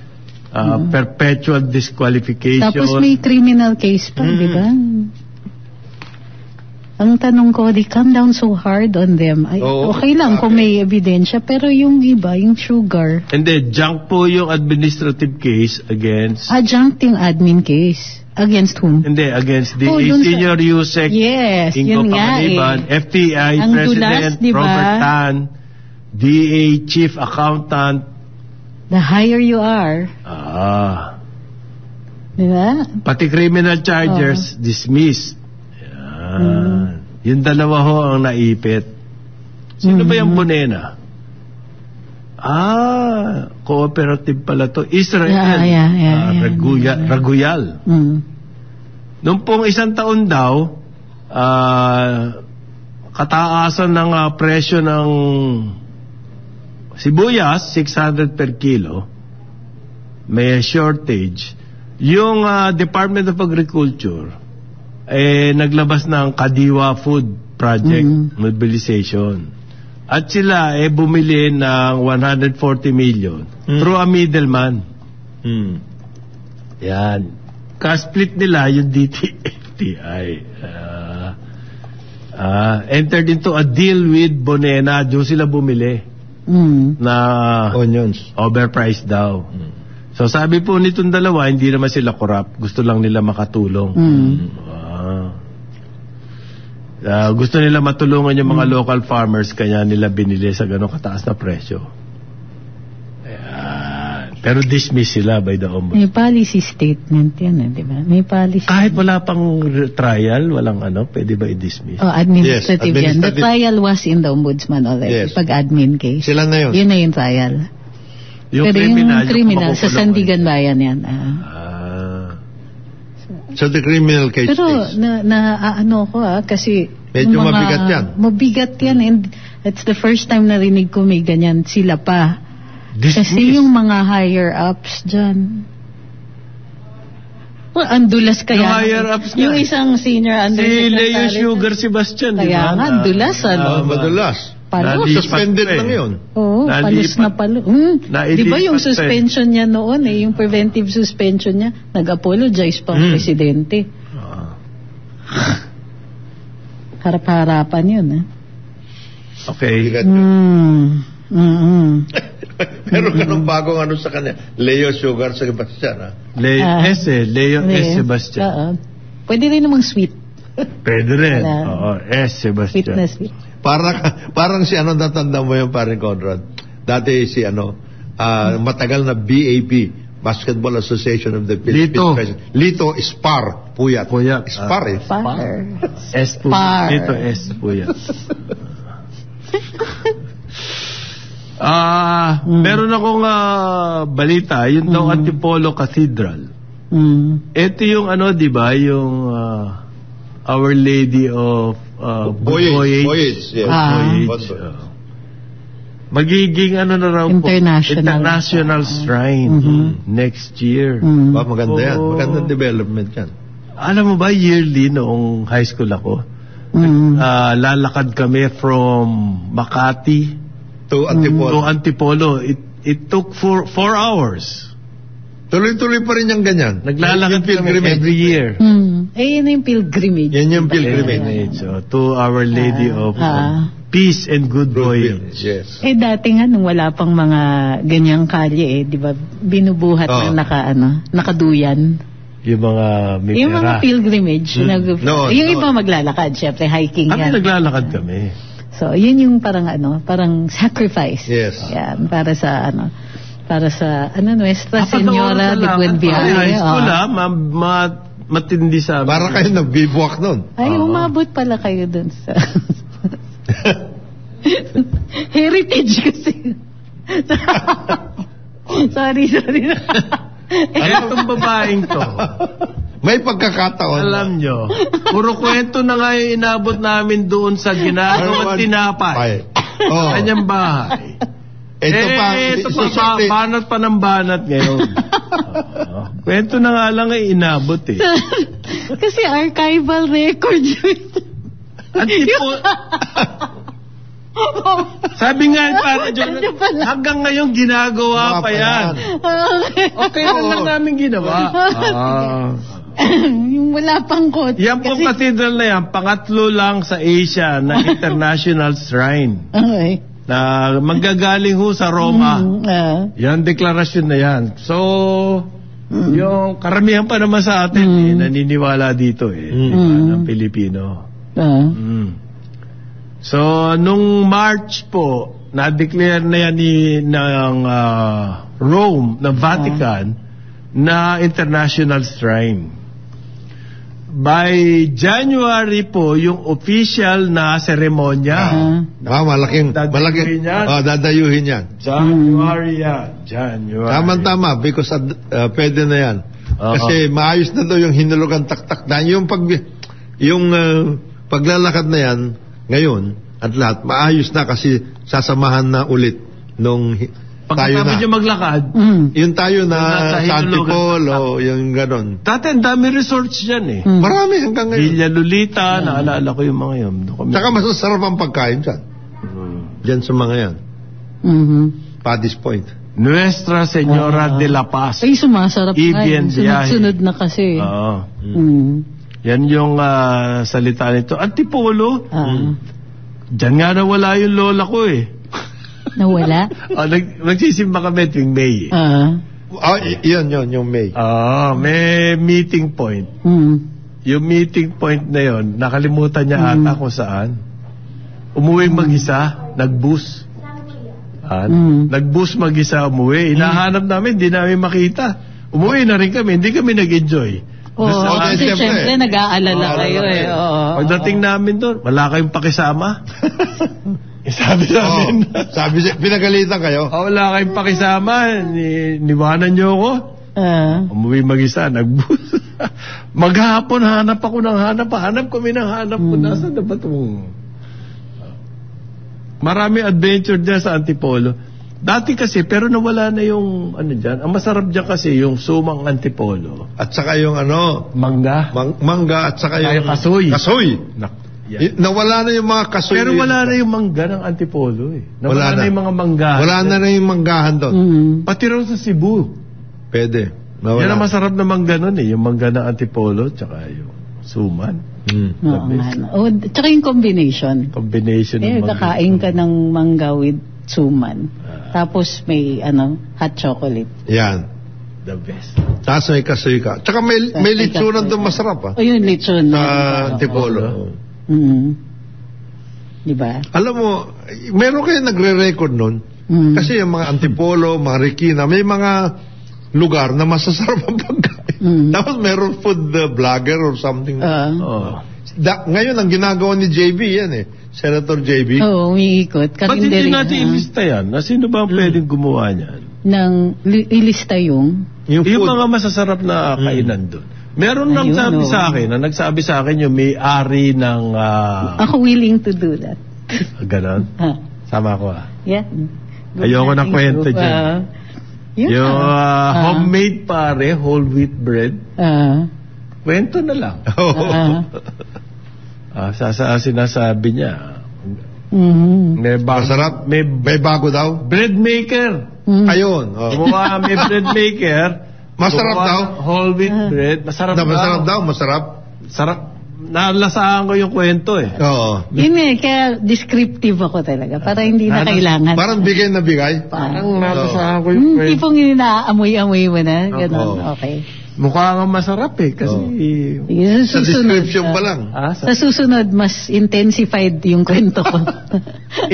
perpetual disqualification. Tapos may criminal case pa, di ba? Ang tanong ko, they come down so hard on them. Okay lang kung may ebidensya, pero yung iba, yung sugar. Hindi, junk po yung administrative case against... Junk yung admin case. Against whom? Hindi, against the senior USEC Ingo Pangaliban, FTI ang President dulas, diba? Robert Tan, DA Chief Accountant. The higher you are. Diba? Pati criminal charges, dismissed. Yung dalawa ho ang naipit. Sino ba yung Bonena? Cooperative pala to. Israel. Raguyal. Noong pong isang taon daw, kataasan ng presyo ng sibuyas, 600 per kilo, may shortage. Yung Department of Agriculture, naglabas ng Kadiwa Food Project Mobilization. At sila bumili ng 140 million through a middleman. Yan. Ka-split nila yung DTA. FTI. Entered into a deal with Bonena. Doon sila bumili na onions. Overpriced daw. So sabi po nitong dalawa, hindi naman sila corrupt. Gusto lang nila makatulong. Gusto nila matulungan yung mga local farmers, kaya nila binili sa ganong kataas na presyo. Pero dismiss sila by the ombudsman. May policy statement yan, di ba? May policy. Kahit wala pang trial, walang pwede ba i-dismiss? Administrative yan. The trial was in the ombudsman already. Pag admin case. Sila na yun. Yun na yung trial. Yung pero yung criminal, sa Sandigan Bayan yan. So the criminal case. Pero ano ko kasi medyo mabigat yan. Mabigat yan, and it's the first time narinig ko may ganyan sila pa. Dismiss. Kasi yung mga higher ups dyan, ang dulas kaya. Yung higher ups yung isang senior undersecretary. Si Leo Sugar Sebastian. Kaya nga, dulas madulas. Suspended lang yun. Oo, palos na palos. Di ba yung suspension niya noon yung preventive suspension niya, nag-apologize pa ang presidente. Harap-harapan yun. Okay. Pero ganun bagong sa kanya. Leo Sugar Sebastian. Leo S. Sebastian. Pwede rin namang sweet. Pwede rin. S. Sebastian. Sweet na sweet. Parang si natanda mo yung parin Conrad. Dati si matagal na BAP, Basketball Association of the Philippines. Lito Spar. Puyat. Spar S. Puyat. Lito S. Puyat. Meron akong balita, yung daw Antipolo Cathedral. Ito yung di ba, yung Our Lady of Voyage. Magiging na raw international shrine next year. Maganda yan. Magandang development yan. Alam mo ba, yearly noong high school ako, lalakad kami from Makati to Antipolo. It took 4 hours. Tuloy-tuloy pa rin yung ganyan. Naglalakad kami every year. Yan yung pilgrimage. Yan yung pilgrimage. So, to Our Lady of Peace and Good Voyage. Yes. Dati nga nung wala pang mga ganyang kalye di ba, binubuhat ng nakaduyan. Yung mga mipera. Yung mga pilgrimage. Yung iba maglalakad, syempre hiking yan. Naglalakad kami. So, yun yung parang sacrifice. Yes. Yan, para sa Nuestra Señora de Buen Viaje. High school matindi sa... Para kayo nagbibuak nun. Ay, umabot pala kayo dun sa... Heritage kasi. Sorry. Itong babaeng to. May pagkakataon. Alam nyo, puro kwento na nga yung inabot namin doon sa ginagawang tinapay. Kanyang bahay. Ito pa, banat pa ng banat ngayon. Kwento na nga lang ay inabot Kasi archival record yun. Sabi nga para hanggang ngayon ginagawa pa yan. Okay lang namin ginawa. Yung wala pang kotse. Yan pong cathedral na yan, pangatlo lang sa Asia na international shrine. Okay. Na manggagaling sa Roma. Yan, deklarasyon na yan. So, yung karamihan pa naman sa atin naniniwala dito ng Pilipino. So, nung March po, na-declare na yan ng Rome, ng Vatican, na international shrine. By January po, yung official na seremonya. Malaking dadayuhin yan. January. Tama, because pwede na yan. Kasi maayos na daw yung hinulugan taktak na. Yung paglalakad na yan, ngayon, at lahat, maayos na kasi sasamahan na ulit nung tayo na. Pagkatapos yung maglakad, yung tayo na sa Antipolo, yung ganon. Dati, ang dami resorts dyan Marami hanggang ngayon. Villa Lolita, naalala ko yung mga yun. Saka masasarap ang pagkain dyan. Dyan sa mga yan. Paddy's Point. Nuestra Señora de la Paz. Ay, sumasarap na. Sunod-sunod na kasi. Yan yung salita nito. Antipolo. Diyan nga nawala yung lola ko eh. Nawala? Nagsisimba kami tuwing May. Yun, yung May. May meeting point. Yung meeting point na yon, nakalimutan niya ata kung saan. Umuwi mag-isa, nag-bus. Nag-bus mag-isa umuwi. Hinahanap namin, hindi namin makita. Umuwi na rin kami, hindi kami nag-enjoy. Kasi siyempre nag-aalala kayo eh. Pagdating namin doon, wala kayong pakisama. Sabi namin. Pinagalitan kayo? Wala kayong pakisama. Niwanan niyo ako. Umuwi mag-isa, nag-bus. Maghapon, hanap ako ng hanap. Hanap kami ng hanap ko. Nasaan na ba itong... Marami adventure dyan sa Antipolo. Dati kasi, pero nawala na yung dyan. Ang masarap dyan kasi yung sumang Antipolo. At saka yung mangga. Mangga at saka yung kasoy. Kasoy. Nawala na yung mga kasoy. Pero wala na yung mangga ng Antipolo eh. Nawala na yung mga manggahan. Wala na yung manggahan doon. Pati raw sa Cebu. Pwede. Yan ang masarap na mangga nun eh. Yung mangga ng Antipolo tsaka yung suman. Tsaka yung combination. Kakain ka ng mangga with suman. Tapos may hot chocolate. Yan. The best. Tapos may kasoy ka. Tsaka may litsunan doon masarap yung litsun. Sa Antipolo. Diba? Alam mo, meron kayo nagre-record nun. Kasi yung mga Antipolo, mga Rikina, may mga lugar na masasarap ang pagkain. Tapos meron food vlogger or something. Ngayon, ang ginagawa ni JB yan eh. Senator JB. Umiikot. Ba't hindi natin ilista yan? Sino ba ang pwedeng gumawa niyan? Ilista yung mga masasarap na kainan doon. Meron nagsabi sa akin yung may-ari ng... Ako willing to do that. Ganon? Sama ko Yeah. Ayoko na kwento dyan. Yung homemade pare, whole wheat bread. Kwento na lang. Sinasabi niya. Masarap? May bago daw? Bread maker. Ayun. May bread maker. Masarap daw? Whole wheat bread. Masarap daw. Sarap. Nalasahan ko yung kwento eh. Yun kaya descriptive ako talaga. Para hindi na kailangan. Parang bigay na bigay? Parang nalasahan ko yung kwento. Tipong inaamoy-amoy mo na. Ganon. Okay. Mukha nga masarap eh. Kasi... Sa description pa lang. Sa susunod, mas intensified yung kwento ko.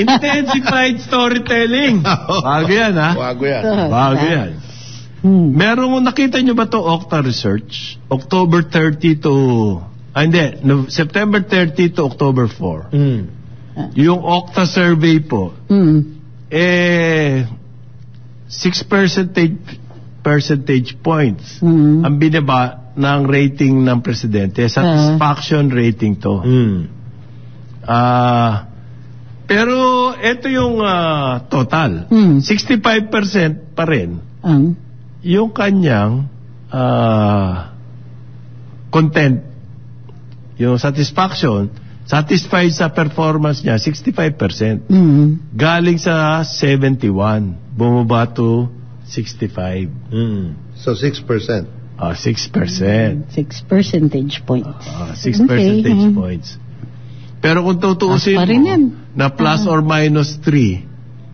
Intensified storytelling. Bago yan Bago yan. Merong, nakita nyo ba to Okta Research? October 30 to... September 30 to October 4. Yung Okta survey po, 6 percentage points ang binaba ng rating ng presidente. Satisfaction rating to. Pero ito yung total. 65% pa rin yung kanyang content. Yung satisfaction, satisfied sa performance niya, 65%. Galing sa 71, bumaba to 65. So 6%. 6 percentage points. 6 percentage points. Pero kung tutuusin mo, na plus or minus 3,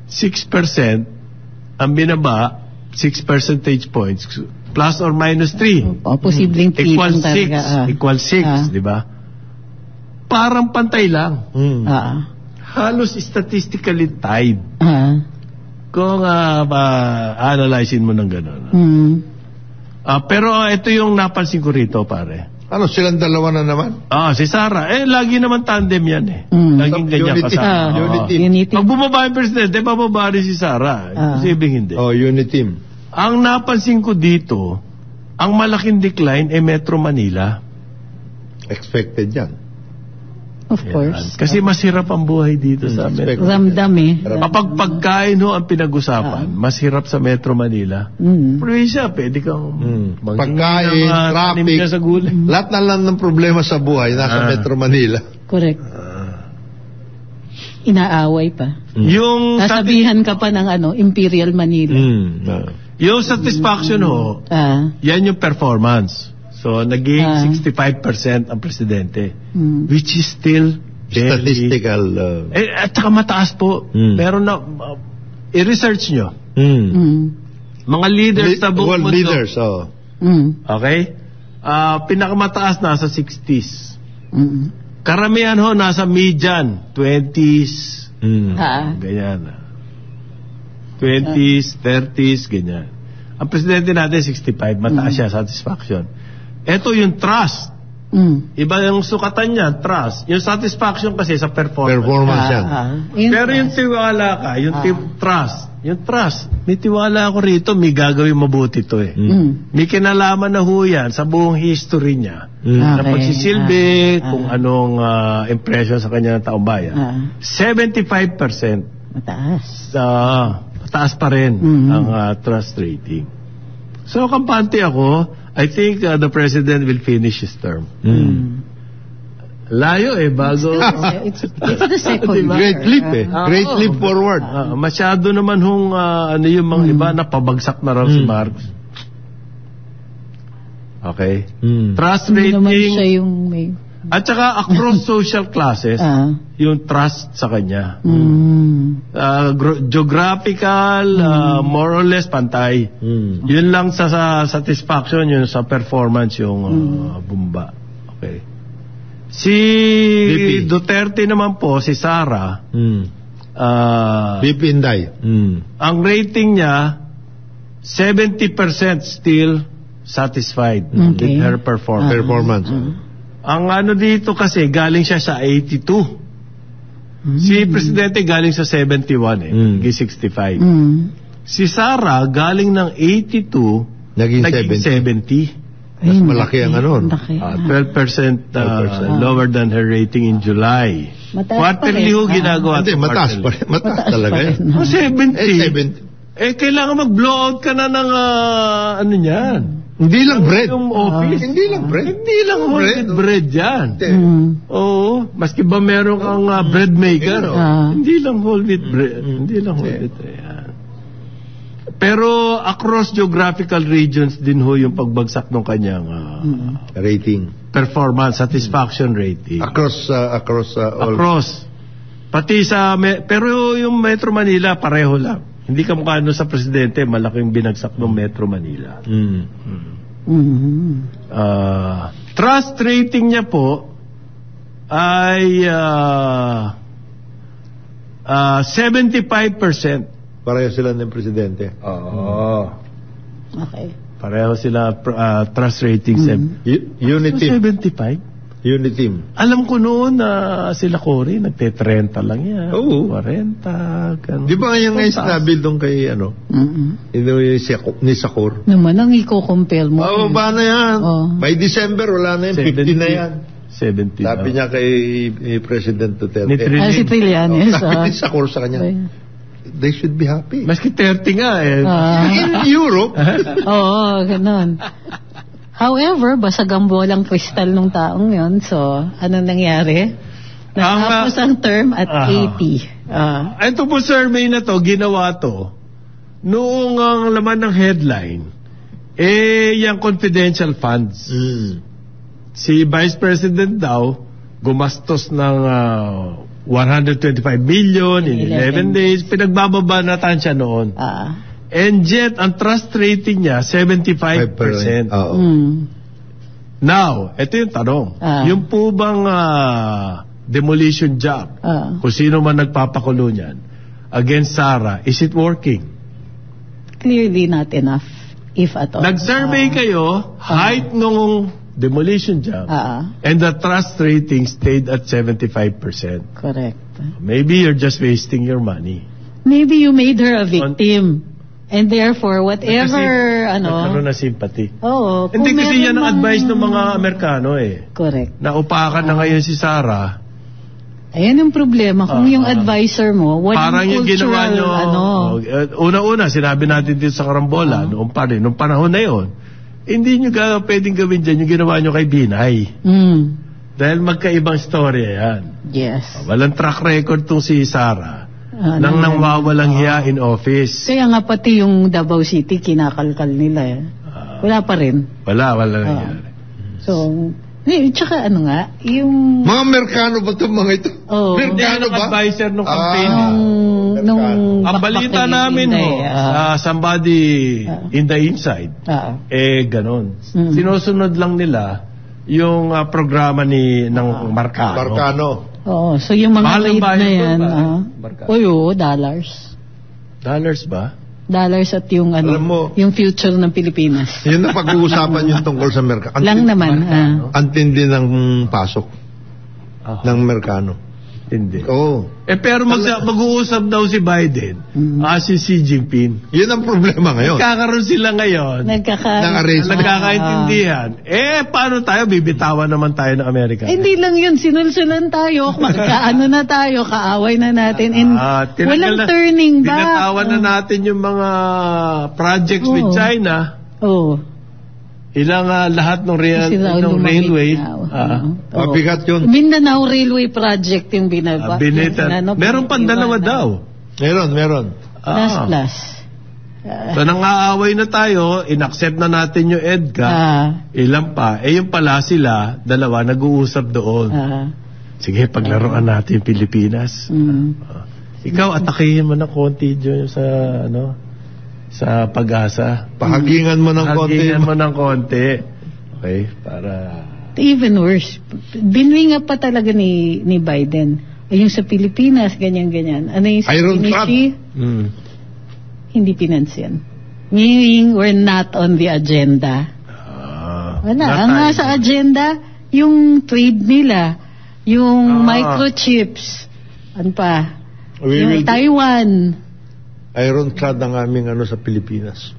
6% ang binaba, 6 percentage points. Plus or minus 3. Posibleng 3 equal 6. Equal 6, di ba? Parang pantay lang. Halos statistically tied. Kung analyzein mo ng gano'n. Pero ito yung napansin ko rito, pare. Silang dalawa na naman? Si Sara. Lagi naman tandem yan eh. Laging ganyan kasama. Unity. Pag bumaba yung presidente, bababa rin si Sara. Posibleng hindi. Unity. Ang napansin ko dito, ang malaking decline ay Metro Manila. Expected yan. Of course. Kasi masirap ang buhay dito sa Metro. Ramdam eh. Kapag pagkain ang pinag-usapan, masirap sa Metro Manila. Provincia, pwede kang pagkain, traffic, lahat na lang ng problema sa buhay nasa Metro Manila. Correct. Inaaway pa. Yung sasabihan ka pa ng Imperial Manila. Yung satisfaction yan yung performance. So, naging 65% ang presidente. Which is still statistical. At saka mataas po. Meron na, i-research nyo. Mga leaders sa buong mundo. Leaders, Okay? Pinakamataas nasa 60s. Karamihan ho nasa median, 20s. Ganyan. 20s, 30s, ganyan. Ang presidente natin 65, mataas siya, satisfaction. Ito yung trust. Iba yung sukatan niya, trust. Yung satisfaction kasi sa performance. Performance yan. Pero yung tiwala ka, yung trust. Yung trust, may tiwala ako rito, may gagawin mabuti to eh. May kinalaman na ho yan sa buong history niya. Na pagsisilbi, kung anong impression sa kanya ng taong bayan. 75%. Mataas. Mataas pa rin ang trust rating. So, kampante ako, I think the president will finish his term. Layo bago. It's the second year. Great leap Great leap forward. Masyado naman hong yung mga iba na pabagsak na raw si Marcos. Okay. Trust rating. Naman siya yung may... At saka across social classes, yung trust sa kanya. Geographical, more or less pantay. Yun lang sa satisfaction, yun sa performance yung bumba. Okay. Si Duterte naman po, si Sara, BP Inday. Ang rating niya, 70% still satisfied with her performance. Ang ano dito kasi, galing siya sa 82. Si Presidente galing sa 71 naging 65. Si Sara galing ng 82, naging 70. Mas malaki ang ano. 12% lower than her rating in July. Quarterly ho ginagawa. Hindi, mataas pa rin. Mataas talaga yan. 70. Kailangan mag-blow out ka na ng ano yan. Hindi lang bread. Yung office. Hindi lang bread. Hindi lang bread yan. Oo. Maski ba meron kang bread maker. Hindi lang whole wheat bread. Hindi lang whole wheat. Pero across geographical regions din ho yung pagbagsak ng kanyang rating. Performance, satisfaction rating. Across all. Across. Pati sa... pero yung Metro Manila, pareho lang. Hindi ka mukha sa presidente, malaking binagsak ng Metro Manila. Trust rating niya po ay 75%. Pareho sila ng presidente. Okay. Pareho sila trust rating. Unity. 75? Unity. Alam ko noon na sila Cory, nagte-30 lang yan. Oo. 40, ganun. Di ba ngayon ngayon sinabi doon kay ni Sakor? Naman ang i-compare mo. Ba na yan? By December, wala na yan. 50 na yan. 70. Sabi niya kay President Duterte. Si Trillanes. Sabi ni Sakor sa kanya. They should be happy. Maski 30 nga In Europe. Oo, ganun. However, basag ang bolang kristal ng taong yon. So, anong nangyari? Natapos ang term at 80. Ito po survey na to, ginawa to, noong ang laman ng headline, yung confidential funds. Si Vice President daw, gumastos ng 125 billion in 11 days. Pinagbababa na tansya noon. And yet, ang trust rating niya, 75%. Now, ito yung tanong. Yung po bang demolition job, kung sino man nagpapakulo niyan, against Sara, is it working? Clearly not enough, if at all. Nag-survey kayo, height nung demolition job, and the trust rating stayed at 75%. Correct. Maybe you're just wasting your money. Maybe you made her a victim. And therefore, whatever, nagkaroon na sympathy. Oo. Hindi kasi yan ang advice ng mga Amerikano Correct. Naupakan na ngayon si Sara. Ayan yung problema. Kung yung advisor mo, parang yung ginawa nyo, una-una, sinabi natin dito sa Karambola, noong panahon na yun, hindi nyo pwedeng gawin dyan yung ginawa nyo kay Binay. Dahil magkaibang storya yan. Yes. Walang track record tong si Sara. Nang wawalang hiya in office. Kaya nga pati yung Davao City, kinakalkal nila. Wala pa rin. Wala nangyari. So, tsaka ano nga, yung... Mga Amerikano ba itong mga ito? Amerikano ba? Advisor nung campaign. Ang balita namin somebody in the inside, ganon. Sinusunod lang nila yung programa ng Marcano. So yung mga raid na yan, dollars. Dollars ba? Dollars at yung yung future ng Pilipinas. Yun na pag-uusapan yung tungkol sa Mercano. Lang naman. Antindi ng pasok ng Mercano. Hindi. Pero mag-uusap daw si Biden si Xi Jinping. Yun ang problema ngayon. Kakaroon sila ngayon. Nagkakaintindihan. Paano tayo? Bibitawan naman tayo ng Amerika. Hindi lang yun. Sinulsulan tayo. Magkaano na tayo. Kaaway na natin. And walang turning back. Binatawan na natin yung mga projects with China. Ilang lahat ng railway. Mabigat yun. Mindanao Railway Project yung binaba. Meron pang dalawa daw. Meron. Plus. So nang-aaway na tayo, inaccept na natin yung EDCA. Ilan pa. Yung pala sila, dalawa, nag-uusap doon. Sige, paglaruan natin Pilipinas. Ikaw, atakihin mo na konti dyan sa Pag-asa. Pahagingan mo ng konti. Okay, para... Even worse, binwinga pa talaga ni Biden. Yung sa Pilipinas, ganyan-ganyan. Ano yung sa Pilipinas? Hindi pinansin. Meaning, we're not on the agenda. Wala. Ang nasa agenda, yung trade nila, yung microchips, ano pa, yung Taiwan. Ironclad ang aming sa Pilipinas.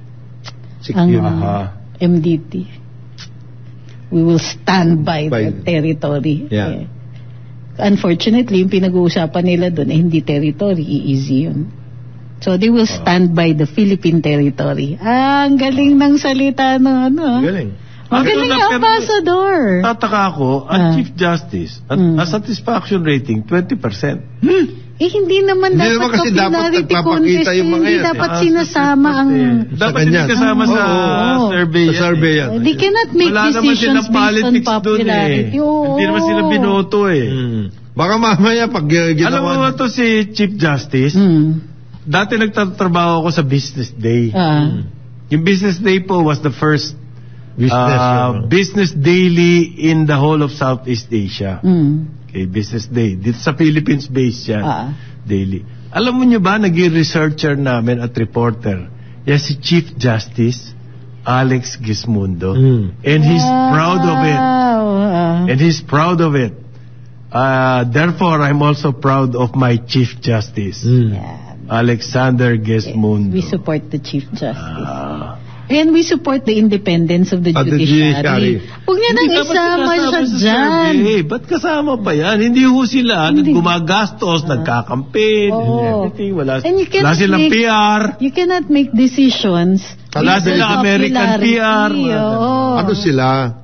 Ang MDT. We will stand by the territory. Unfortunately, yung pinag-uusapan nila doon hindi territory, easy yun. So they will stand by the Philippine territory. Ang galing ng salita Galing. Magaling ang ambassador. Tataka ako, ang Chief Justice, a satisfaction rating, 20%. Hindi naman dapat kasi dapat nagpapakita yung mga yan. Hindi dapat sinasama ang... Dapat hindi kasama sa survey. Sa survey yan. They cannot make decisions based on popularity. Hindi naman sila binoto Baka mamaya pag ginawa... Alam mo ba ito si Chief Justice? Dati nagtatrabaho ako sa Business Day. Yung Business Day po was the first business daily in the whole of Southeast Asia. Okay, Business Day. Dito sa Philippines based yan. Daily. Alam mo nyo ba, naging researcher namin at reporter. Yan si Chief Justice Alex Gismundo. And he's proud of it. And he's proud of it. Therefore, I'm also proud of my Chief Justice. Alexander Gismundo. We support the Chief Justice. And we support the independence of the judiciary. Huwag niya nang isama siya dyan. Ba't kasama pa yan? Hindi ho sila gumagastos, nagkakampaign, everything. Wala silang PR. You cannot make decisions. Wala silang American PR. Ano sila?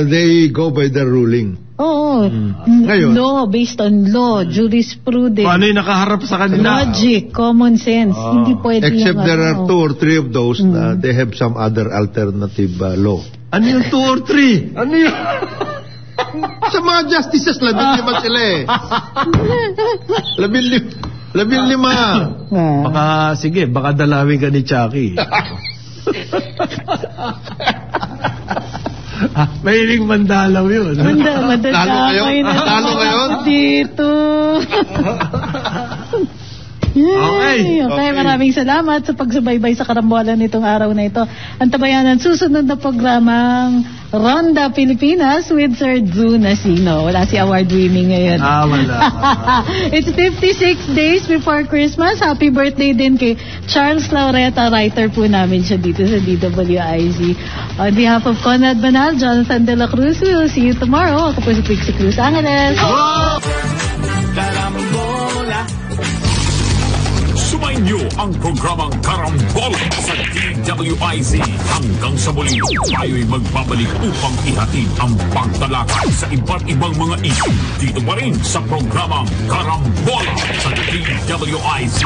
They go by the ruling. Ngayon, law, based on law, jurisprudence. Ano yung nakaharap sa kanila? Logic, common sense. Hindi pwede except there are 2 or 3 of those na they have some other alternative law. Ano yung 2 or 3? Ano yun? Sa mga justices, 15 sila eh. 15. Baka dalawin ka ni Chucky. Mahiling mandalaw yun. Talo kayo? Dito. Okay, maraming salamat sa pagsubaybay sa karambolan nitong araw na ito. Ang tabayanan, susunod na programang Ronda Pilipinas with Sir Drew Nasino. Wala si award-winning ngayon. Wala. It's 56 days before Christmas. Happy birthday din kay Charles Laureta, writer po namin siya dito sa DWIZ. On behalf of Conrad Banal, Jonathan De La Cruz, we will see you tomorrow. Ako po si Pixie Cruz Angeles. Sumainyo ang programang Karambola sa DWIZ. Hanggang sa muli, tayo'y magbabalik upang ihatid ang pagtalakay sa iba't ibang mga issue. Dito pa rin sa programang Karambola sa DWIZ.